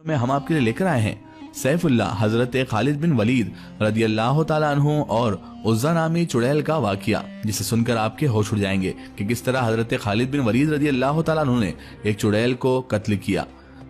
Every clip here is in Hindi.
में हम आपके लिए लेकर आए हैं सैफुल्लाह हजरत खालिद बिन वलीद रदियल्लाहु ताला अन्हु और उज़्ज़ा नामी चुड़ैल का वाकया, जिसे सुनकर आपके होश उड़ जाएंगे कि किस तरह हजरत खालिद बिन वलीद रदियल्लाहु ताला अन्हु ने एक चुड़ैल को कत्ल किया।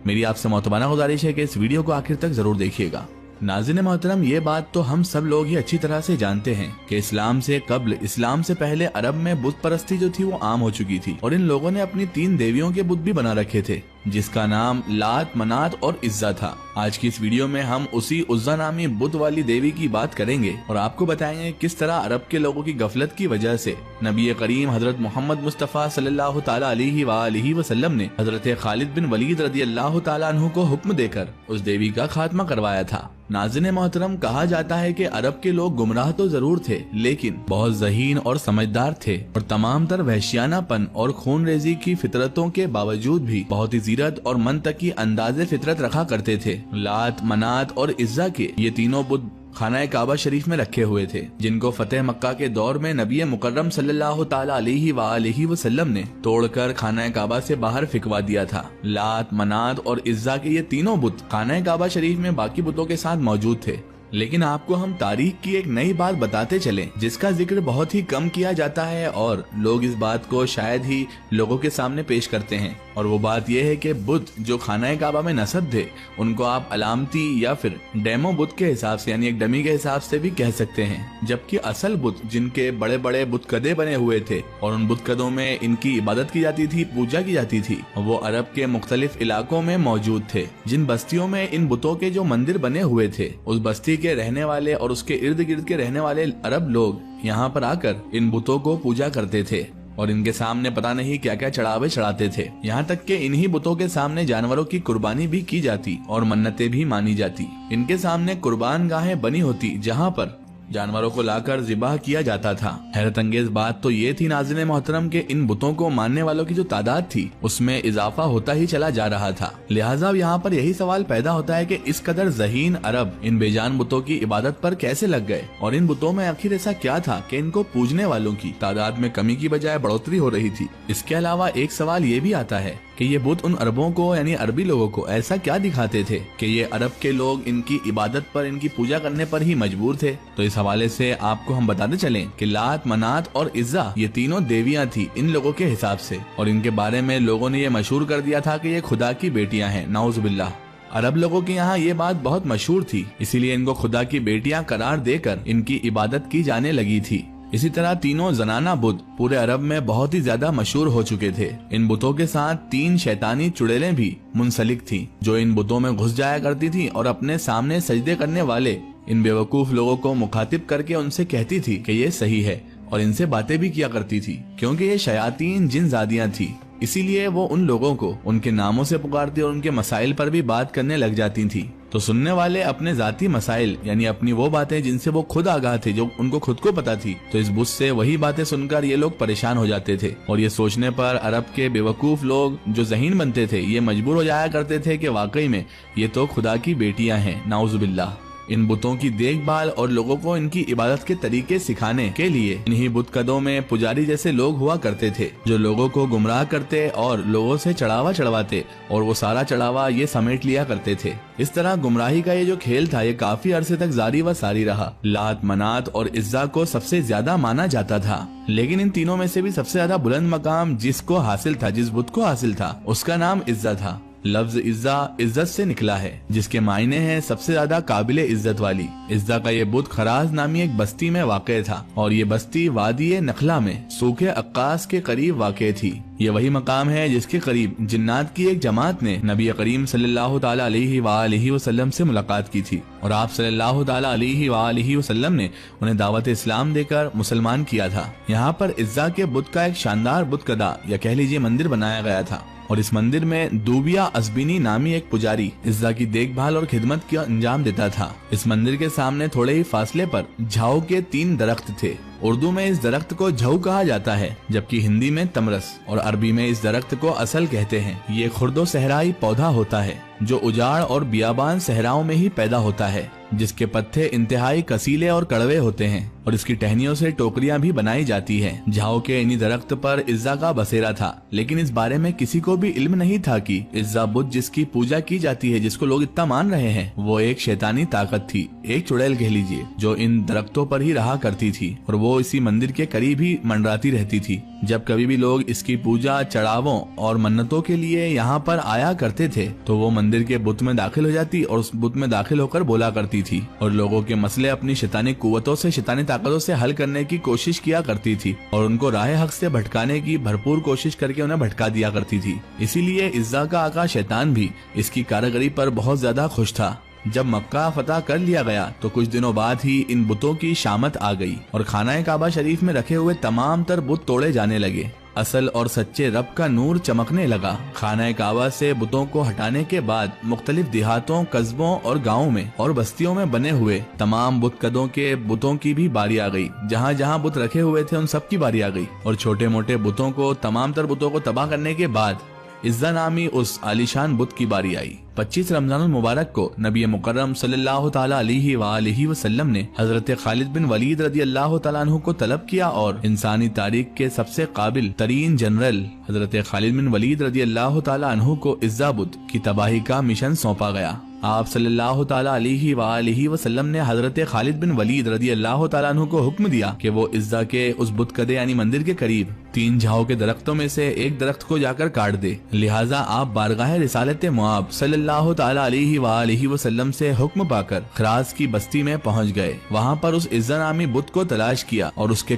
मेरी आपसे मोहतबाना गुजारिश है कि इस वीडियो को आखिर तक जरूर देखिएगा। नाज़रीन मोहतरम, ये बात तो हम सब लोग ही अच्छी तरह से जानते हैं कि इस्लाम से कब्ल, इस्लाम से पहले अरब में बुत परस्ती जो थी वो आम हो चुकी थी और इन लोगों ने अपनी 3 देवियों के बुत भी बना रखे थे, जिसका नाम लात, मनात और इज़्ज़ा था। आज की इस वीडियो में हम उसी उज़्ज़ा नामी बुत वाली देवी की बात करेंगे और आपको बताएंगे किस तरह अरब के लोगों की गफलत की वजह से नबी करीम हजरत मोहम्मद मुस्तफ़ा सल्लल्लाहु ताला अलैहि वसल्लम ने हजरत खालिद बिन वलीद रदियल्लाहु ताला अन्हु को हुक्म देकर उस देवी का खात्मा करवाया था। नाज़रीन मोहतरम, कहा जाता है कि अरब के लोग गुमराह तो जरूर थे, लेकिन बहुत ज़हीन और समझदार थे और तमाम तर वहशियानापन और खून रेजी की फितरतों के बावजूद भी बहुत ही जीरत और मंतकी अंदाज़े फितरत रखा करते थे। लात, मनात और इज़्ज़ा के ये तीनों बुत खाना काबा शरीफ में रखे हुए थे, जिनको फतेह मक्का के दौर में नबी मुकर्रम सल्लल्लाहु ताला अलैहि वसल्लम ने तोड़कर खाना काबा से बाहर फिकवा दिया था। लात, मनात और इज़्ज़ा के ये तीनों बुत खाना काबा शरीफ में बाकी बुतों के साथ मौजूद थे। लेकिन आपको हम तारीख की एक नई बात बताते चलें, जिसका जिक्र बहुत ही कम किया जाता है और लोग इस बात को शायद ही लोगों के सामने पेश करते हैं, और वो बात यह है कि बुत जो खाना काबा में नस्ब थे उनको आप अलामती या फिर डेमो बुत के हिसाब से यानी एक डमी के हिसाब से भी कह सकते हैं, जबकि असल बुत जिनके बड़े बड़े बुतकदे बने हुए थे और उन बुतकदों में इनकी इबादत की जाती थी, पूजा की जाती थी, वो अरब के मुख्तलिफ इलाकों में मौजूद थे। जिन बस्तियों में इन बुतों के जो मंदिर बने हुए थे, उस बस्ती के रहने वाले और उसके इर्द गिर्द के रहने वाले अरब लोग यहाँ पर आकर इन बुतों को पूजा करते थे और इनके सामने पता नहीं क्या क्या चढ़ावे चढ़ाते थे। यहाँ तक कि इन्हीं बुतों के सामने जानवरों की कुर्बानी भी की जाती और मन्नतें भी मानी जाती। इनके सामने कुर्बान गाहें बनी होती जहाँ पर जानवरों को लाकर जिबाह किया जाता था। हैरत अंगेज बात तो ये थी नाज़रीन मोहतरम के इन बुतों को मानने वालों की जो तादाद थी उसमें इजाफा होता ही चला जा रहा था। लिहाजा यहाँ पर यही सवाल पैदा होता है कि इस कदर ज़हीन अरब इन बेजान बुतों की इबादत पर कैसे लग गए और इन बुतों में आखिर ऐसा क्या था कि इनको पूजने वालों की तादाद में कमी की बजाय बढ़ोतरी हो रही थी। इसके अलावा एक सवाल ये भी आता है कि ये बुत उन अरबों को यानी अरबी लोगों को ऐसा क्या दिखाते थे कि ये अरब के लोग इनकी इबादत पर, इनकी पूजा करने पर ही मजबूर थे। तो इस हवाले से आपको हम बताते चलें कि लात, मनात और इज़्ज़ा ये तीनों देवियां थी इन लोगों के हिसाब से, और इनके बारे में लोगों ने ये मशहूर कर दिया था कि ये खुदा की बेटियां हैं। नाउज़ुबिल्लाह। अरब लोगों के यहाँ ये बात बहुत मशहूर थी, इसीलिए इनको खुदा की बेटियां करार देकर इनकी इबादत की जाने लगी थी। इसी तरह तीनों जनाना बुत पूरे अरब में बहुत ही ज्यादा मशहूर हो चुके थे। इन बुतों के साथ 3 शैतानी चुड़ैलें भी मुंसलिक थीं, जो इन बुतों में घुस जाया करती थीं और अपने सामने सजदे करने वाले इन बेवकूफ लोगों को मुखातिब करके उनसे कहती थी कि ये सही है, और इनसे बातें भी किया करती थी। क्योंकि ये शयातीन जिन-जादियां थी, इसीलिए वो उन लोगों को उनके नामों से पुकारती और उनके मसाइल पर भी बात करने लग जाती थी। तो सुनने वाले अपने जाती मसाइल यानी अपनी वो बातें जिनसे वो खुद आगाह थे, जो उनको खुद को पता थी, तो इस बुत से वही बातें सुनकर ये लोग परेशान हो जाते थे और ये सोचने पर अरब के बेवकूफ लोग जो ज़हीन बनते थे ये मजबूर हो जाया करते थे कि वाकई में ये तो खुदा की बेटियां हैं। नाउज़ुबिल्लाह। इन बुतों की देखभाल और लोगों को इनकी इबादत के तरीके सिखाने के लिए इन्हीं बुतकदों में पुजारी जैसे लोग हुआ करते थे, जो लोगों को गुमराह करते और लोगों से चढ़ावा चढ़वाते और वो सारा चढ़ावा ये समेट लिया करते थे। इस तरह गुमराही का ये जो खेल था ये काफी अरसे तक जारी व सारी रहा। लात, मनात और इज़्ज़ा को सबसे ज्यादा माना जाता था, लेकिन इन तीनों में से भी सबसे ज्यादा बुलंद मकाम जिसको हासिल था, जिस बुत को हासिल था, उसका नाम इज़्ज़ा था। लफ्ज इज़्ज़ा इज्जत से निकला है, जिसके मायने हैं सबसे ज्यादा काबिले इज्जत वाली। इज़्ज़ा का ये बुत खराज नामी एक बस्ती में वाक़े था और ये बस्ती वादी नखला में सूखे अक्कास के करीब वाक़े थी। ये वही मकाम है जिसके करीब जिन्नात की एक जमात ने नबी करीम सल्लल्लाहु ताला अलैहि वसल्लम से मुलाकात की थी और आप सल्लल्लाहु ताला अलैहि वसल्लम ने उन्हें दावत इस्लाम देकर मुसलमान किया था। यहाँ पर इज़्ज़ा के बुत का एक शानदार बुतकदा या कह लीजिए मंदिर बनाया गया था और इस मंदिर में दूबिया अज़बिनी नामी एक पुजारी इज़्ज़ा की देखभाल और खिदमत का अंजाम देता था। इस मंदिर के सामने थोड़े ही फासले पर झाऊ के 3 दरख्त थे। उर्दू में इस दरख्त को झऊ कहा जाता है, जबकि हिंदी में तमरस और अरबी में इस दरख्त को असल कहते हैं। ये खुर्दो सहराई पौधा होता है जो उजाड़ और बियाबान सहराओं में ही पैदा होता है, जिसके पत्ते इंतहाई कसीले और कड़वे होते हैं। और इसकी टहनियों से टोकरियां भी बनाई जाती हैं। झाओ के इन्हीं दरख्त पर इज्जा का बसेरा था, लेकिन इस बारे में किसी को भी इल्म नहीं था कि इज्जा बुद्ध जिसकी पूजा की जाती है, जिसको लोग इतना मान रहे हैं, वो एक शैतानी ताकत थी, एक चुड़ैल कह लीजिए, जो इन दरख्तों पर ही रहा करती थी और वो इसी मंदिर के करीब ही मंडराती रहती थी। जब कभी भी लोग इसकी पूजा, चढ़ावों और मन्नतों के लिए यहाँ पर आया करते थे तो वो मंदिर के बुत में दाखिल हो जाती और उस बुत में दाखिल होकर बोला करती थी और लोगों के मसले अपनी शैतानी कुव्वतों से, शैतानी ताकतों से हल करने की कोशिश किया करती थी और उनको राह हक से भटकाने की भरपूर कोशिश करके उन्हें भटका दिया करती थी। इसीलिए इज्जा का आका शैतान भी इसकी कारीगरी पर बहुत ज्यादा खुश था। जब मक्का फतह कर लिया गया तो कुछ दिनों बाद ही इन बुतों की शामत आ गई और खाना काबा शरीफ में रखे हुए तमाम तर बुत तोड़े जाने लगे। असल और सच्चे रब का नूर चमकने लगा। खाना काबा से बुतों को हटाने के बाद मुख्तलिफ देहातों, कस्बों और गाँव में और बस्तियों में बने हुए तमाम बुतकदों के बुतों की भी बारी आ गई। जहाँ जहाँ बुत रखे हुए थे उन सब की बारी आ गई और छोटे मोटे बुतों को, तमाम तर बुतों को तबाह करने के बाद इज्जा नामी उस आलिशान बुत की बारी आई। 25 रमजानुल मुबारक को नबी मुकर्रम सल्लल्लाहु ताला अलैहि वसल्लम ने हजरत खालिद बिन वलीद रदी अल्लाह ताला अन्हु को तलब किया और इंसानी तारीख के सबसे काबिल तरीन जनरल हजरत खालिद बिन वलीद रदी अल्लाह ताला अन्हु को इज्जा बुत की तबाही का मिशन सौंपा गया। आप सल्लल्लाहु ताला अलैहि वसल्लम ने हजरत खालिद बिन वलीद रदी अल्लाह ताला अन्हु को हुक्म दिया कि वो इज्जा के उस बुतकदे यानी मंदिर के करीब 3 झाओ के दरख्तों में से एक दरख्त को जाकर काट दे। लिहाजा आप बारगाह रिसालत मुआब सल्लल्लाहु ताला अलैहि वसल्लम से हुक्म पाकर खराज की बस्ती में पहुंच गए। वहां पर उस इज्जा नामी बुत को तलाश किया और उसके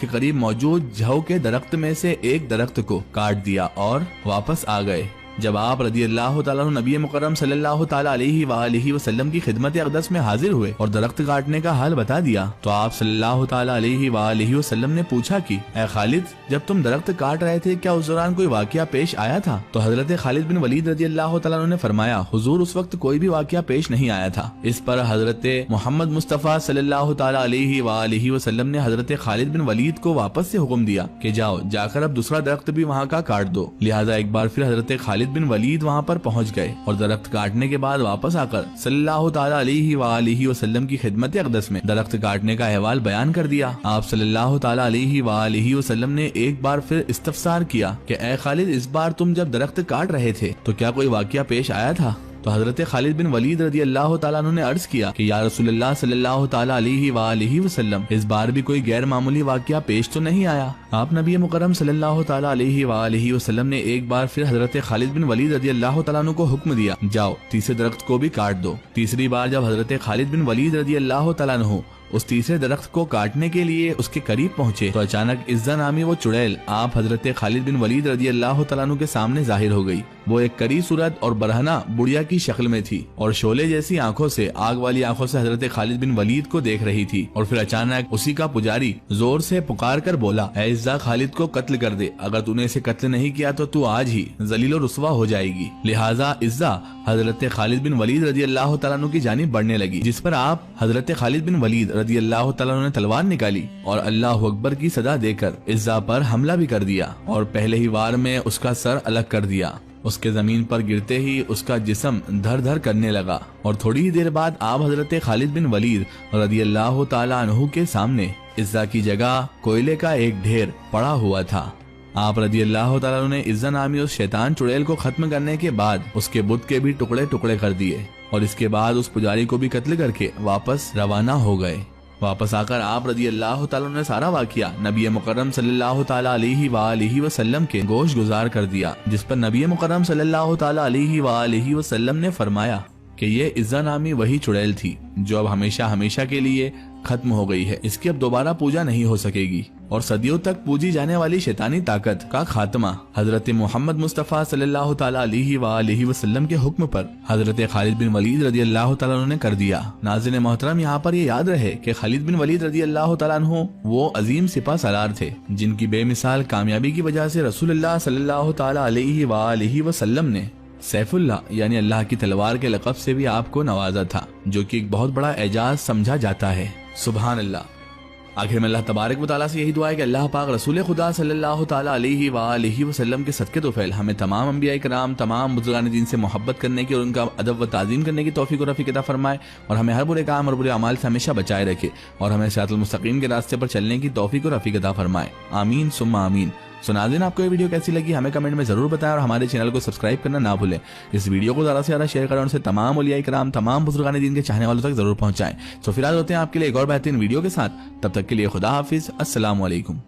करीब मौजूद झाओ के दरख्त में से एक दरख्त को काट दिया और वापस आ गए। जब आप रदी अल्लाह ताला नबी मुकर्रम सल्लल्लाहु ताला अलैहि वसल्लम की खिदमत अक़दस में हाजिर हुए और दरख्त काटने का हाल बता दिया तो आप सल्लल्लाहु ताला अलैहि वसल्लम ने पूछा कि ऐ खालिद, जब तुम दरख्त काट रहे थे क्या उस दौरान कोई वाकया पेश आया था? तो हजरत खालिद बिन वलीद रदी अल्लाह ताला ने फरमाया, हुजूर उस वक्त कोई भी वाकया पेश नहीं आया था। इस पर हजरत मोहम्मद मुस्तफ़ा सल्लल्लाहु ताला अलैहि वसल्लम ने हजरत खालिद बिन वलीद को वापस से हुक्म दिया कि जाओ, जाकर अब दूसरा दरख्त भी वहाँ का काट दो। लिहाजा एक बार फिर हजरत खालिद बिन वलीद वहाँ पर पहुँच गए और दरख्त काटने के बाद वापस आकर सल्लल्लाहु ताला अलैहि वसल्लम की खिदमत अक़दस में दरख्त काटने का अहवाल बयान कर दिया। आप सल्लल्लाहु ताला अलैहि वसल्लम ने एक बार फिर इस्तफसार किया कि ऐ खालिद, इस बार तुम जब दरख्त काट रहे थे तो क्या कोई वाकया पेश आया था? तो हजरत खालिद बिन वलीद रदी अल्लाह ताला अन्हु ने अर्ज किया कि या रसूलल्लाह सल्लल्लाहु ताला अलैहि वसल्लम, इस बार भी कोई गैर मामूली वाकया पेश तो नहीं आया। आप नबी मुकर्रम सल्लल्लाहु ताला अलैहि वसल्लम ने एक बार फिर हजरत खालिद बिन वलीद रदी अल्लाह ताला अन्हु को हुक्म दिया, जाओ तीसरे दरख्त को भी काट दो। तीसरी बार जब हजरत खालिद बिन वलीद रदी अल्लाह ताला अन्हु उस तीसरे दरख्त को काटने के लिए उसके करीब पहुंचे तो अचानक इज्जा नामी वो चुड़ैल आप हजरत खालिद बिन वलीद रदी अल्लाह तआला अन्हु के सामने जाहिर हो गई। वो एक करी सूरत और बरहना बुढ़िया की शक्ल में थी और शोले जैसी आंखों से, आग वाली आंखों से हजरत खालिद बिन वलीद को देख रही थी। और फिर अचानक उसी का पुजारी जोर से पुकार कर बोला, ऐ इज्जा, खालिद को कत्ल कर दे। अगर तूने इसे कत्ल नहीं किया तो तू आज ही जलील और रुस्वा हो जाएगी। लिहाजा इज्जा हजरत खालिद बिन वलीद रदी अल्लाह तआला अन्हु की जानिब बढ़ने लगी, जिस पर आप हजरत खालिद बिन वलीद रदी अल्लाह तआला अन्हु ने तलवार निकाली और अल्लाह अकबर की सदा देकर इज्जा पर हमला भी कर दिया और पहले ही वार में उसका सर अलग कर दिया। उसके जमीन पर गिरते ही उसका जिस्म धर धर करने लगा और थोड़ी ही देर बाद आप हजरत खालिद बिन वलीद रदी अल्लाह तआला अन्हु के सामने इज्जा की जगह कोयले का एक ढेर पड़ा हुआ था। आप रदी अल्लाह तआला अन्हु ने इज्जा नामी उस शैतान चुड़ैल को खत्म करने के बाद उसके बुत के भी टुकड़े टुकड़े कर दिए और इसके बाद उस पुजारी को भी कत्ल करके वापस रवाना हो गए। वापस आकर आप रदी अल्लाह तआला ने सारा वाकया नबी मुकर्रम सल्लल्लाहु ताला अलैहि वसल्लम के गोश गुजार कर दिया, जिस पर नबी मुकर्रम सल्लल्लाहु ताला अलैहि वसल्लम ने फरमाया कि ये इज्जा नामी वही चुड़ैल थी जो अब हमेशा हमेशा के लिए खत्म हो गई है। इसकी अब दोबारा पूजा नहीं हो सकेगी और सदियों तक पूजी जाने वाली शैतानी ताकत का खात्मा हजरत मोहम्मद मुस्तफ़ा सल्लल्लाहु ताला अलैहि वसल्लम के हुक्म पर हजरत खालिद बिन वलीद रदी अल्लाह तआला अन्हु ने कर दिया। नाज़रीन मोहतरम, यहाँ पर ये याद रहे कि खालिद बिन वलीद रदी अल्लाह तआला अन्हु वो अजीम सिपा सलार थे जिनकी बेमिसाल कामयाबी की वजह से रसूलुल्लाह सल्लल्लाहु ताला अलैहि वसल्लम ने सैफुल्लाह यानी अल्लाह की तलवार के लक़ब से भी आपको नवाजा था, जो कि एक बहुत बड़ा एजाज समझा जाता है। सुभान अल्लाह। आखिर में अल्लाह तबारक व तआला से यही दुआ है कि अल्लाह पाक रसूल खुदा सल्लल्लाहु ताला अलैहि वसल्लम के सदक़े तोफ़ैल हमें तमाम अंबिया कराम, तमाम बुज़ुर्गान दीन से मोहब्बत करने की और उनका अदब व ताज़ीम करने की तौफ़ीक़ और रफ़ीक़ अता फरमाए और हमें हर बुरे काम और बुरे अमाल से हमेशा बचाए रखे और हमें सिरातुल मुस्तक़ीम के रास्ते पर चलने की तौफ़ीक़ और रफ़ीक़ अता फरमाए। आमीन सुम्मा आमीन। सो नाज़रीन, आपको ये वीडियो कैसी लगी हमें कमेंट में ज़रूर बताएं और हमारे चैनल को सब्सक्राइब करना ना भूलें। इस वीडियो को ज़्यादा से ज़्यादा शेयर करें और उनसे तमाम औलिया किराम, तमाम बुज़ुर्गान दीन के चाहने वालों तक ज़रूर पहुँचाएं। तो फिलहाल होते हैं आपके लिए एक और बेहतरीन वीडियो के साथ, तब तक के लिए खुदा हाफिज़, अस्सलामु अलैकुम।